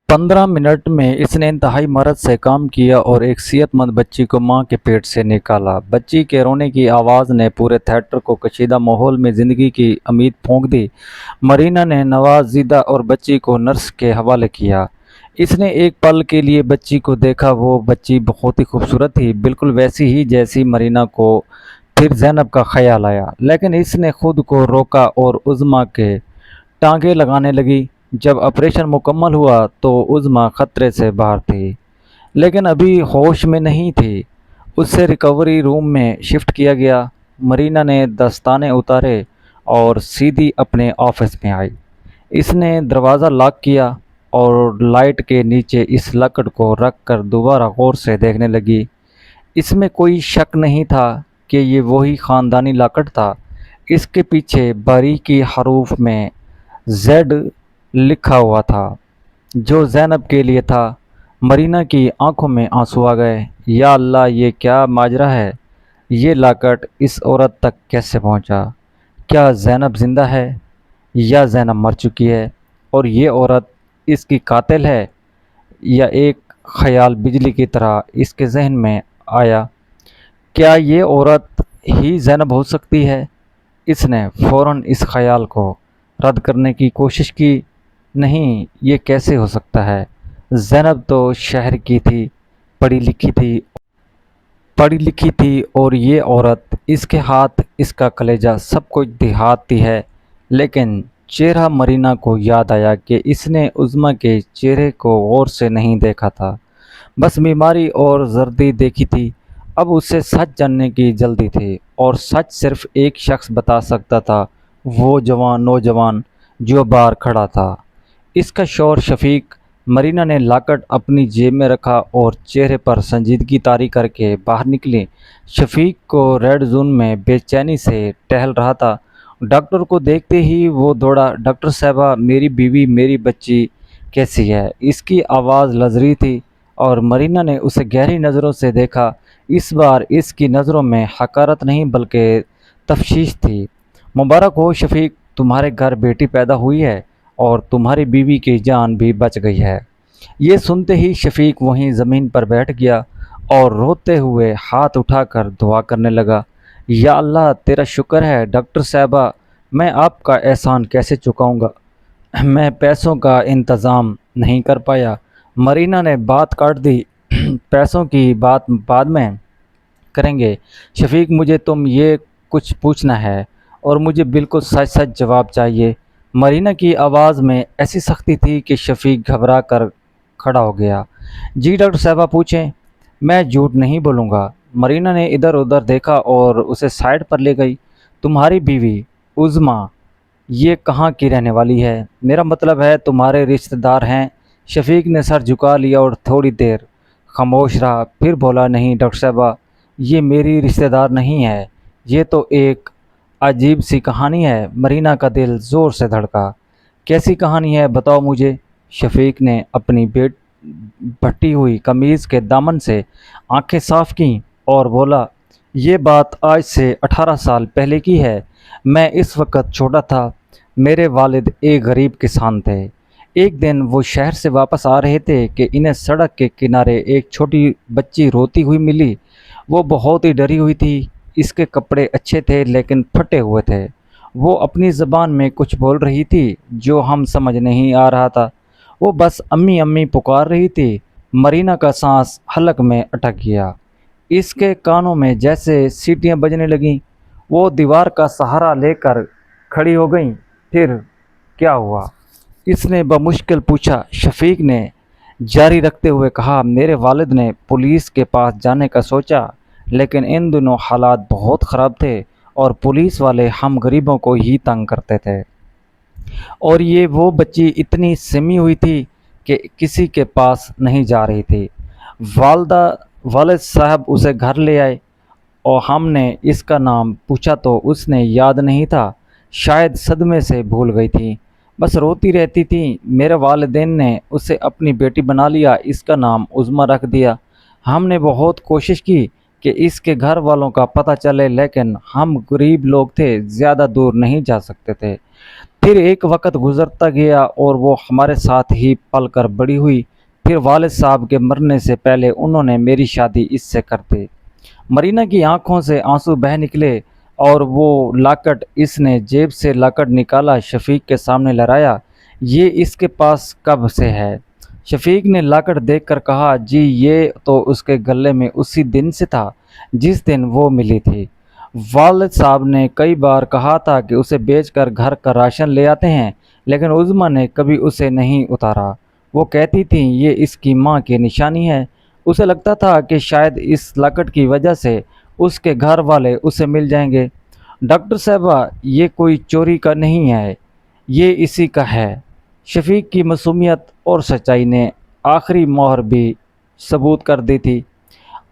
15 minute میں اس نے انتہائی مہارت سے کام کیا اور ایک صحت مند بچی کو ماں کے پیٹ سے نکالا۔ بچی کے رونے کی آواز نے پورے تھیٹر کو کشیدہ ماحول میں زندگی کی امید پھونک دی۔ مرینا نے نوازیدہ اور بچی کو نرس کے حوالے کیا۔ اس نے ایک پل کے لیے بچی کو دیکھا۔ وہ بچی بہت ہی خوبصورت تھی، بالکل ویسی ہی جیسی مرینا کو۔ پھر زینب کا خیال آیا، لیکن اس نے خود کو روکا اور عظمیٰ کے ٹانگیں لگانے لگی۔ جب آپریشن مکمل ہوا تو عظمیٰ خطرے سے باہر تھی، لیکن ابھی ہوش میں نہیں تھی۔ اسے ریکوری روم میں شفٹ کیا گیا۔ مرینا نے دستانے اتارے اور سیدھی اپنے آفس میں آئی۔ اس نے دروازہ لاک کیا اور لائٹ کے نیچے اس لاکٹ کو رکھ کر دوبارہ غور سے دیکھنے لگی۔ اس میں کوئی شک نہیں تھا کہ یہ وہی خاندانی لاکٹ تھا۔ اس کے پیچھے باریکی حروف میں زیڈ لکھا ہوا تھا، جو زینب کے لیے تھا۔ مرینا کی آنکھوں میں آنسو آ گئے۔ یا اللہ، یہ کیا ماجرا ہے؟ یہ لاکٹ اس عورت تک کیسے پہنچا؟ کیا زینب زندہ ہے یا زینب مر چکی ہے اور یہ عورت اس کی قاتل ہے؟ یا ایک خیال بجلی کی طرح اس کے ذہن میں آیا، کیا یہ عورت ہی زینب ہو سکتی ہے؟ اس نے فوراً اس خیال کو رد کرنے کی کوشش کی۔ نہیں، یہ کیسے ہو سکتا ہے؟ زینب تو شہر کی تھی، پڑھی لکھی تھی اور یہ عورت، اس کے ہاتھ، اس کا کلیجہ، سب کچھ دیہاتی ہے۔ لیکن چہرہ مرینا کو یاد آیا کہ اس نے عظمیٰ کے چہرے کو غور سے نہیں دیکھا تھا، بس بیماری اور زردی دیکھی تھی۔ اب اسے سچ جاننے کی جلدی تھی، اور سچ صرف ایک شخص بتا سکتا تھا، وہ نوجوان جو باہر کھڑا تھا، اس کا شوہر شفیق۔ مرینا نے لاکٹ اپنی جیب میں رکھا اور چہرے پر سنجیدگی طاری کر کے باہر نکلی۔ شفیق کو ریڈ زون میں بے چینی سے ٹہل رہا تھا۔ ڈاکٹر کو دیکھتے ہی وہ دوڑا۔ ڈاکٹر صاحبہ، میری بیوی، میری بچی کیسی ہے؟ اس کی آواز لرز رہی تھی، اور مرینا نے اسے گہری نظروں سے دیکھا۔ اس بار اس کی نظروں میں حقارت نہیں بلکہ تفتیش تھی۔ مبارک ہو شفیق، تمہارے گھر بیٹی پیدا ہوئی ہے اور تمہاری بیوی کی جان بھی بچ گئی ہے۔ یہ سنتے ہی شفیق وہیں زمین پر بیٹھ گیا اور روتے ہوئے ہاتھ اٹھا کر دعا کرنے لگا۔ یا اللہ، تیرا شکر ہے ڈاکٹر صاحبہ، میں آپ کا احسان کیسے چکاؤں گا؟ میں پیسوں کا انتظام نہیں کر پایا۔ مرینا نے بات کاٹ دی۔ پیسوں کی بات بعد میں کریں گے شفیق، مجھے تم یہ کچھ پوچھنا ہے اور مجھے بالکل سچ سچ جواب چاہیے۔ مرینا کی آواز میں ایسی سختی تھی کہ شفیق گھبرا کر کھڑا ہو گیا۔ جی ڈاکٹر صاحبہ، پوچھیں، میں جھوٹ نہیں بولوں گا۔ مرینا نے ادھر ادھر دیکھا اور اسے سائڈ پر لے گئی۔ تمہاری بیوی عظمیٰ یہ کہاں کی رہنے والی ہے؟ میرا مطلب ہے تمہارے رشتہ دار ہیں؟ شفیق نے سر جھکا لیا اور تھوڑی دیر خاموش رہا، پھر بولا، نہیں ڈاکٹر صاحبہ، یہ میری رشتہ دار نہیں ہے۔ یہ تو ایک عجیب سی کہانی ہے۔ مرینا کا دل زور سے دھڑکا۔ کیسی کہانی ہے؟ بتاؤ مجھے۔ شفیق نے اپنی پھٹی ہوئی قمیض کے دامن سے آنکھیں صاف کیں اور بولا، یہ بات آج سے 18 سال پہلے کی ہے۔ میں اس وقت چھوٹا تھا۔ میرے والد ایک غریب کسان تھے۔ ایک دن وہ شہر سے واپس آ رہے تھے کہ انہیں سڑک کے کنارے ایک چھوٹی بچی روتی ہوئی ملی۔ وہ بہت ہی ڈری ہوئی تھی۔ اس کے کپڑے اچھے تھے لیکن پھٹے ہوئے تھے۔ وہ اپنی زبان میں کچھ بول رہی تھی جو ہم سمجھ نہیں آ رہا تھا۔ وہ بس امی امی پکار رہی تھی۔ مرینا کا سانس حلق میں اٹک گیا۔ اس کے کانوں میں جیسے سیٹیاں بجنے لگیں۔ وہ دیوار کا سہارا لے کر کھڑی ہو گئیں۔ پھر کیا ہوا؟ اس نے بمشکل پوچھا۔ شفیق نے جاری رکھتے ہوئے کہا، میرے والد نے پولیس کے پاس جانے کا سوچا، لیکن ان دنوں حالات بہت خراب تھے اور پولیس والے ہم غریبوں کو ہی تنگ کرتے تھے، اور یہ وہ بچی اتنی سمی ہوئی تھی کہ کسی کے پاس نہیں جا رہی تھی۔ والد صاحب اسے گھر لے آئے اور ہم نے اس کا نام پوچھا تو اس نے یاد نہیں تھا، شاید صدمے سے بھول گئی تھی، بس روتی رہتی تھی۔ میرے والدین نے اسے اپنی بیٹی بنا لیا، اس کا نام عظمیٰ رکھ دیا۔ ہم نے بہت کوشش کی کہ اس کے گھر والوں کا پتہ چلے، لیکن ہم غریب لوگ تھے، زیادہ دور نہیں جا سکتے تھے۔ پھر ایک وقت گزرتا گیا اور وہ ہمارے ساتھ ہی پل کر بڑی ہوئی۔ پھر والد صاحب کے مرنے سے پہلے انہوں نے میری شادی اس سے کر دی۔ مرینا کی آنکھوں سے آنسو بہہ نکلے اور وہ لاکٹ، اس نے جیب سے لاکٹ نکالا، شفیق کے سامنے لہرایا۔ یہ اس کے پاس کب سے ہے؟ شفیق نے لاکٹ دیکھ کر کہا، جی یہ تو اس کے گلے میں اسی دن سے تھا جس دن وہ ملی تھی۔ والد صاحب نے کئی بار کہا تھا کہ اسے بیچ کر گھر کا راشن لے آتے ہیں، لیکن عظمیٰ نے کبھی اسے نہیں اتارا۔ وہ کہتی تھیں یہ اس کی ماں کی نشانی ہے۔ اسے لگتا تھا کہ شاید اس لاکٹ کی وجہ سے اس کے گھر والے اسے مل جائیں گے۔ ڈاکٹر صاحبہ، یہ کوئی چوری کا نہیں ہے، یہ اسی کا ہے۔ شفیق کی معصومیت اور سچائی نے آخری مہر بھی ثبوت کر دی تھی۔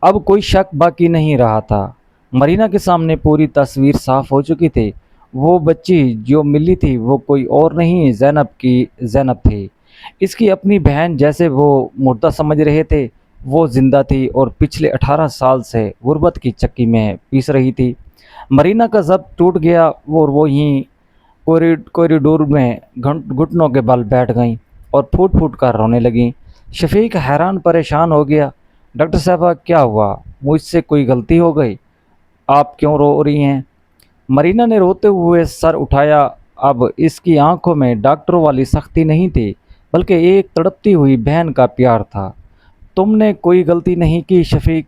اب کوئی شک باقی نہیں رہا تھا۔ مرینا کے سامنے پوری تصویر صاف ہو چکی تھی۔ وہ بچی جو ملی تھی وہ کوئی اور نہیں، زینب کی زینب تھی۔ اس کی اپنی بہن جیسے وہ مردہ سمجھ رہے تھے، وہ زندہ تھی اور پچھلے 18 سال سے غربت کی چکی میں پیس رہی تھی۔ مرینا کا ضبط ٹوٹ گیا اور وہ یہیں کوریڈور میں گھٹنوں کے بل بیٹھ گئیں اور پھوٹ پھوٹ کر رونے لگیں۔ شفیق حیران پریشان ہو گیا۔ ڈاکٹر صاحبہ کیا ہوا؟ مجھ سے کوئی غلطی ہو گئی؟ آپ کیوں رو رہی ہیں؟ مرینا نے روتے ہوئے سر اٹھایا۔ اب اس کی آنکھوں میں ڈاکٹروں والی سختی نہیں تھی، بلکہ ایک تڑپتی ہوئی بہن کا پیار تھا۔ تم نے کوئی غلطی نہیں کی شفیق،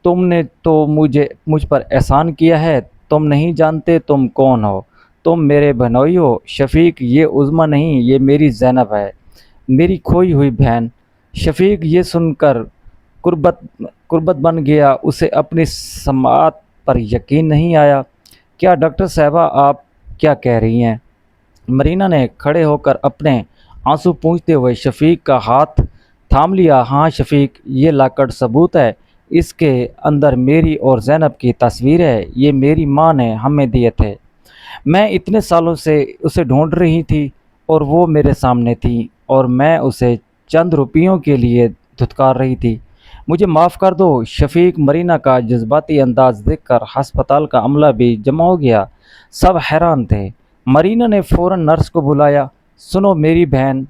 تم نے تو مجھ پر احسان کیا ہے۔ تم نہیں جانتے تم کون ہو، تم میرے بہنوئی ہو۔ شفیق، یہ عظمیٰ نہیں، یہ میری زینب ہے، میری کھوئی ہوئی بہن۔ شفیق یہ سن کر قربت بن گیا، اسے اپنی سماعت پر یقین نہیں آیا۔ کیا ڈاکٹر صاحبہ آپ کیا کہہ رہی ہیں؟ مرینا نے کھڑے ہو کر اپنے آنسو پونچھتے ہوئے شفیق کا ہاتھ تھام لیا۔ ہاں شفیق، یہ لاکٹ ثبوت ہے، اس کے اندر میری اور زینب کی تصویر ہے، یہ میری ماں نے ہمیں دیے تھے۔ میں اتنے سالوں سے اسے ڈھونڈ رہی تھی اور وہ میرے سامنے تھی، اور میں اسے چند روپیوں کے لیے دھتکار رہی تھی۔ مجھے معاف کر دو شفیق۔ مرینا کا جذباتی انداز دیکھ کر ہسپتال کا عملہ بھی جمع ہو گیا۔ سب حیران تھے۔ مرینا نے فوراً نرس کو بلایا۔ سنو میری بہن،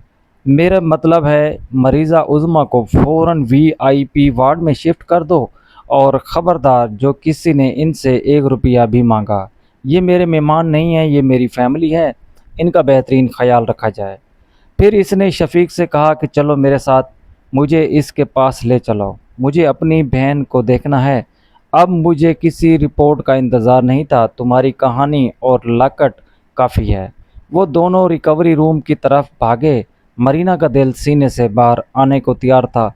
میرا مطلب ہے مریضہ عظمیٰ کو فوراً VIP وارڈ میں شفٹ کر دو، اور خبردار جو کسی نے ان سے 1 روپیہ بھی مانگا، یہ میرے مہمان نہیں ہیں، یہ میری فیملی ہے، ان کا بہترین خیال رکھا جائے۔ پھر اس نے شفیق سے کہا کہ چلو میرے ساتھ، مجھے اس کے پاس لے چلو، مجھے اپنی بہن کو دیکھنا ہے۔ اب مجھے کسی رپورٹ کا انتظار نہیں تھا، تمہاری کہانی اور لاکٹ کافی ہے۔ وہ دونوں ریکوری روم کی طرف بھاگے۔ مرینا کا دل سینے سے باہر آنے کو تیار تھا۔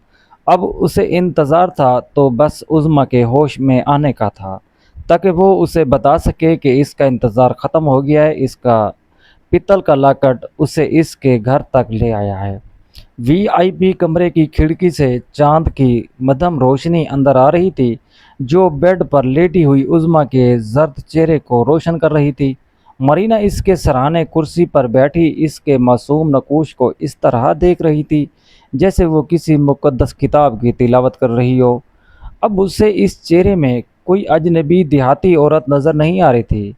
اب اسے انتظار تھا تو بس عظمیٰ کے ہوش میں آنے کا تھا، تاکہ وہ اسے بتا سکے کہ اس کا انتظار ختم ہو گیا ہے، اس کا پتل کا لاکٹ اسے اس کے گھر تک لے آیا ہے۔ VIP کمرے کی کھڑکی سے چاند کی مدھم روشنی اندر آ رہی تھی، جو بیڈ پر لیٹی ہوئی عظمیٰ کے زرد چہرے کو روشن کر رہی تھی۔ مرینا اس کے سرہانے کرسی پر بیٹھی اس کے معصوم نقوش کو اس طرح دیکھ رہی تھی جیسے وہ کسی مقدس کتاب کی تلاوت کر رہی ہو۔ اب اسے اس چہرے میں کوئی اجنبی دیہاتی عورت نظر نہیں آ رہی تھی،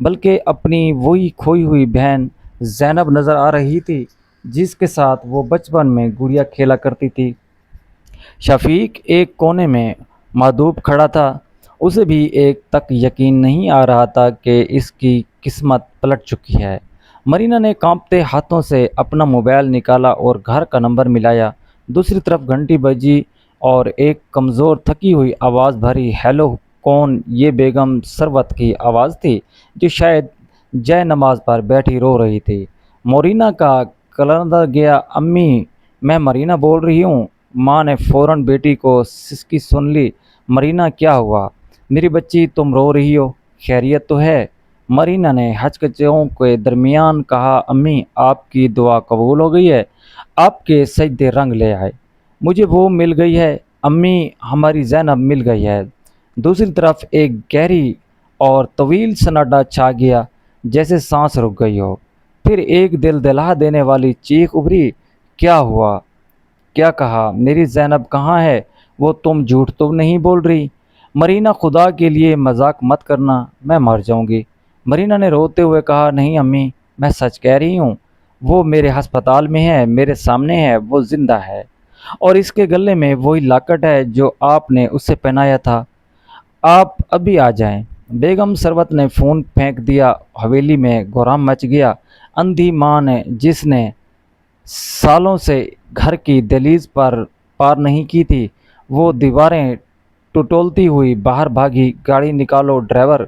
بلکہ اپنی وہی کھوئی ہوئی بہن زینب نظر آ رہی تھی، جس کے ساتھ وہ بچپن میں گڑیا کھیلا کرتی تھی۔ شفیق ایک کونے میں مادھوپ کھڑا تھا۔ اسے بھی ایک تک یقین نہیں آ رہا تھا کہ اس کی قسمت پلٹ چکی ہے۔ مرینا نے کانپتے ہاتھوں سے اپنا موبائل نکالا اور گھر کا نمبر ملایا۔ دوسری طرف گھنٹی بجی اور ایک کمزور تھکی ہوئی آواز بھری، ہیلو کون؟ یہ بیگم ثروت کی آواز تھی، جو شاید جے نماز پر بیٹھی رو رہی تھی۔ مرینا کا کلندر گیا۔ امی، میں مرینا بول رہی ہوں۔ ماں نے فوراً بیٹی کو سسکی سن لی۔ مرینا کیا ہوا؟ میری بچی تم رو رہی ہو، خیریت تو ہے؟ مرینا نے ہچکچوں کے درمیان کہا، امی آپ کی دعا قبول ہو گئی ہے، آپ کے سجدے رنگ لے آئے، مجھے وہ مل گئی ہے، امی ہماری زینب مل گئی ہے۔ دوسری طرف ایک گہری اور طویل سناٹا چھا گیا، جیسے سانس رک گئی ہو۔ پھر ایک دل دہلا دینے والی چیخ ابھری، کیا ہوا؟ کیا کہا؟ میری زینب کہاں ہے؟ وہ تم جھوٹ تو نہیں بول رہی؟ مرینا خدا کے لیے مذاق مت کرنا، میں مر جاؤں گی۔ مرینا نے روتے ہوئے کہا، نہیں امی، میں سچ کہہ رہی ہوں، وہ میرے ہسپتال میں ہے، میرے سامنے ہے، وہ زندہ ہے، اور اس کے گلے میں وہی لاکٹ ہے جو آپ نے اسے پہنایا تھا۔ آپ ابھی آ جائیں۔ بیگم ثروت نے فون پھینک دیا۔ حویلی میں گورام مچ گیا۔ اندھی ماں نے، جس نے سالوں سے گھر کی دہلیز پر پار نہیں کی تھی، وہ دیواریں ٹٹولتی ہوئی باہر بھاگی۔ گاڑی نکالو ڈرائیور،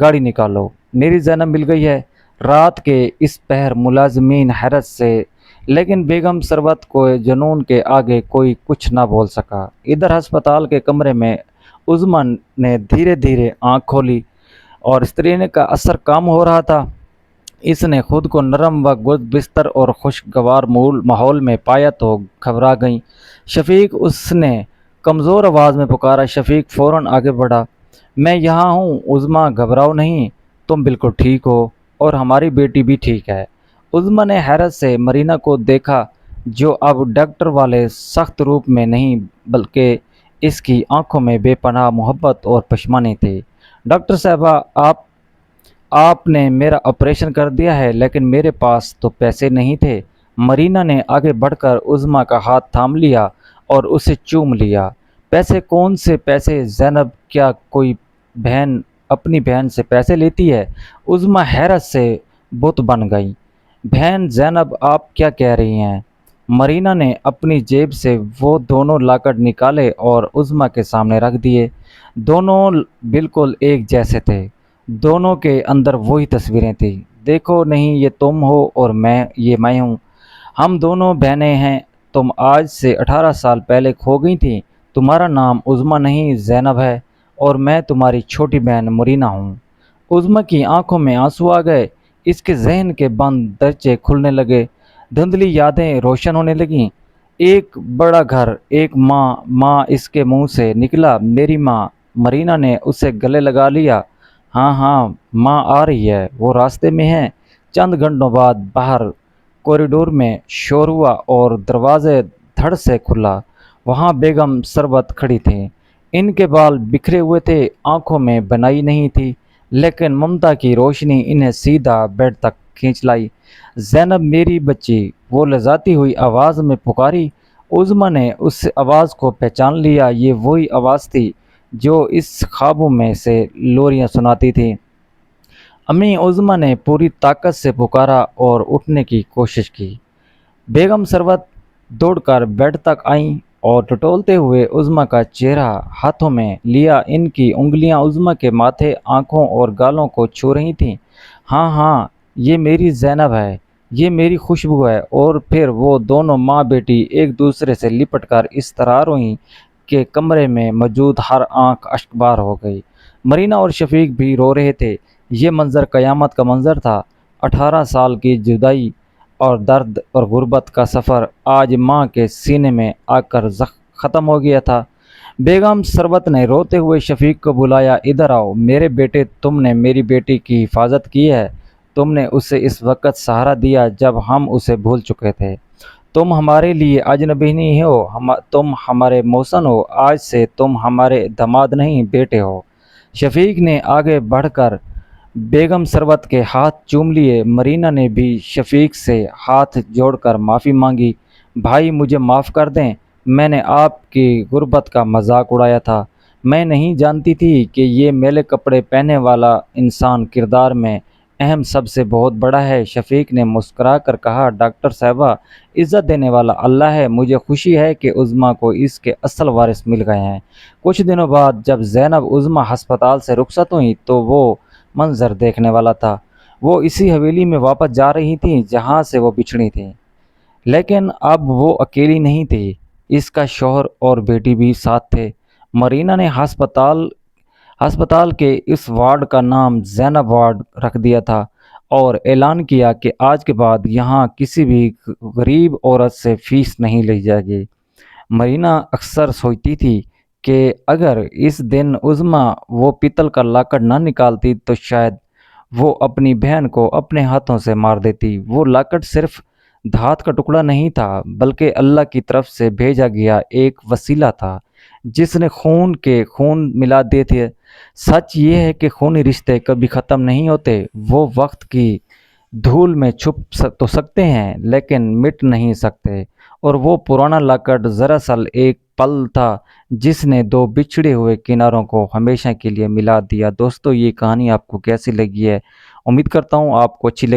گاڑی نکالو، میری زینب مل گئی ہے۔ رات کے اس پہر ملازمین حیرت سے، لیکن بیگم ثروت کو جنون کے آگے کوئی کچھ نہ بول سکا۔ ادھر ہسپتال کے کمرے میں عظمیٰ نے دھیرے دھیرے آنکھ کھولی اور استرین کا اثر کام ہو رہا تھا۔ اس نے خود کو نرم و گود بستر اور خوشگوار ماحول میں پایا تو گھبرا گئیں۔ شفیق، اس نے کمزور آواز میں پکارا۔ شفیق فوراً آگے بڑھا۔ میں یہاں ہوں عظمیٰ، گھبراؤ نہیں، تم بالکل ٹھیک ہو، اور ہماری بیٹی بھی ٹھیک ہے۔ عظمیٰ نے حیرت سے مرینا کو دیکھا، جو اب ڈاکٹر والے سخت روپ میں نہیں بلکہ اس کی آنکھوں میں بے پناہ محبت اور پشیمانی تھی۔ ڈاکٹر صاحبہ، آپ نے میرا آپریشن کر دیا ہے، لیکن میرے پاس تو پیسے نہیں تھے۔ مرینا نے آگے بڑھ کر عظمیٰ کا ہاتھ تھام لیا اور اسے چوم لیا۔ پیسے؟ کون سے پیسے زینب؟ کیا کوئی بہن اپنی بہن سے پیسے لیتی ہے؟ عظمیٰ حیرت سے بت بن گئی۔ بہن؟ زینب، آپ کیا کہہ رہی ہیں؟ مرینا نے اپنی جیب سے وہ دونوں لاکٹ نکالے اور عظمیٰ کے سامنے رکھ دیے۔ دونوں بالکل ایک جیسے تھے، دونوں کے اندر وہی تصویریں تھیں۔ دیکھو، نہیں یہ تم ہو اور یہ میں ہوں، ہم دونوں بہنیں ہیں۔ تم آج سے 18 سال پہلے کھو گئی تھی۔ تمہارا نام عظمیٰ نہیں زینب ہے، اور میں تمہاری چھوٹی بہن مرینا ہوں۔ عظمیٰ کی آنکھوں میں آنسو آ گئے۔ اس کے ذہن کے بند درچے کھلنے لگے، دھندلی یادیں روشن ہونے لگیں۔ ایک بڑا گھر، ایک ماں اس کے منہ سے نکلا، میری ماں۔ مرینا نے اسے گلے لگا لیا۔ ہاں ہاں، ماں آ رہی ہے، وہ راستے میں ہے۔ چند گھنٹوں بعد باہر کوریڈور میں شور ہوا اور دروازے دھڑ سے کھلا۔ وہاں بیگم ثروت کھڑی تھیں۔ ان کے بال بکھرے ہوئے تھے، آنکھوں میں بنائی نہیں تھی، لیکن ممتا کی روشنی انہیں سیدھا بیڈ تک کھینچ لائی۔ زینب میری بچی، وہ لرزاتی ہوئی آواز میں پکاری۔ عظمیٰ نے اس آواز کو پہچان لیا، یہ وہی آواز تھی جو اس خوابوں میں سے لوریاں سناتی تھی۔ امی، عظمیٰ نے پوری طاقت سے پکارا اور اٹھنے کی کوشش کی۔ بیگم ثروت دوڑ کر بیڈ تک آئیں اور ٹٹولتے ہوئے عظمیٰ کا چہرہ ہاتھوں میں لیا۔ ان کی انگلیاں عظمیٰ کے ماتھے، آنکھوں اور گالوں کو چھو رہی تھیں۔ ہاں ہاں، یہ میری زینب ہے، یہ میری خوشبو ہے۔ اور پھر وہ دونوں ماں بیٹی ایک دوسرے سے لپٹ کر اس طرح روئیں کہ کمرے میں موجود ہر آنکھ اشکبار ہو گئی۔ مرینا اور شفیق بھی رو رہے تھے۔ یہ منظر قیامت کا منظر تھا۔ 18 سال کی جدائی اور درد اور غربت کا سفر آج ماں کے سینے میں آ کر ختم ہو گیا تھا۔ بیگم ثروت نے روتے ہوئے شفیق کو بلایا، ادھر آؤ میرے بیٹے، تم نے میری بیٹی کی حفاظت کی ہے، تم نے اسے اس وقت سہارا دیا جب ہم اسے بھول چکے تھے۔ تم ہمارے لیے اجنبی نہیں ہو، تم ہمارے محسن ہو، آج سے تم ہمارے داماد نہیں، بیٹے ہو۔ شفیق نے آگے بڑھ کر بیگم ثروت کے ہاتھ چوم لیے۔ مرینا نے بھی شفیق سے ہاتھ جوڑ کر معافی مانگی۔ بھائی، مجھے معاف کر دیں، میں نے آپ کی غربت کا مذاق اڑایا تھا۔ میں نہیں جانتی تھی کہ یہ میلے کپڑے پہننے والا انسان کردار میں اہم سب سے بہت بڑا ہے۔ شفیق نے مسکرا کر کہا، ڈاکٹر صاحبہ، عزت دینے والا اللہ ہے، مجھے خوشی ہے کہ عظمیٰ کو اس کے اصل وارث مل گئے ہیں۔ کچھ دنوں بعد جب زینب عظمیٰ ہسپتال سے رخصت ہوئی تو وہ منظر دیکھنے والا تھا۔ وہ اسی حویلی میں واپس جا رہی تھیں جہاں سے وہ بچھڑی تھیں، لیکن اب وہ اکیلی نہیں تھی، اس کا شوہر اور بیٹی بھی ساتھ تھے۔ مرینا نے ہسپتال کے اس وارڈ کا نام زینب وارڈ رکھ دیا تھا اور اعلان کیا کہ آج کے بعد یہاں کسی بھی غریب عورت سے فیس نہیں لی جائے گی۔ مرینا اکثر سوچتی تھی کہ اگر اس دن عظمیٰ وہ پیتل کا لاکٹ نہ نکالتی تو شاید وہ اپنی بہن کو اپنے ہاتھوں سے مار دیتی۔ وہ لاکٹ صرف دھات کا ٹکڑا نہیں تھا بلکہ اللہ کی طرف سے بھیجا گیا ایک وسیلہ تھا جس نے خون کے خون ملا دیے تھے۔ سچ یہ ہے کہ خونی رشتے کبھی ختم نہیں ہوتے، وہ وقت کی دھول میں چھپ تو سکتے ہیں لیکن مٹ نہیں سکتے، اور وہ پرانا لاکٹ دراصل ایک پل تھا جس نے دو بچھڑے ہوئے کناروں کو ہمیشہ کے لیے ملا دیا۔ دوستو، یہ کہانی آپ کو کیسی لگی ہے؟ امید کرتا ہوں آپ کو اچھی لگی۔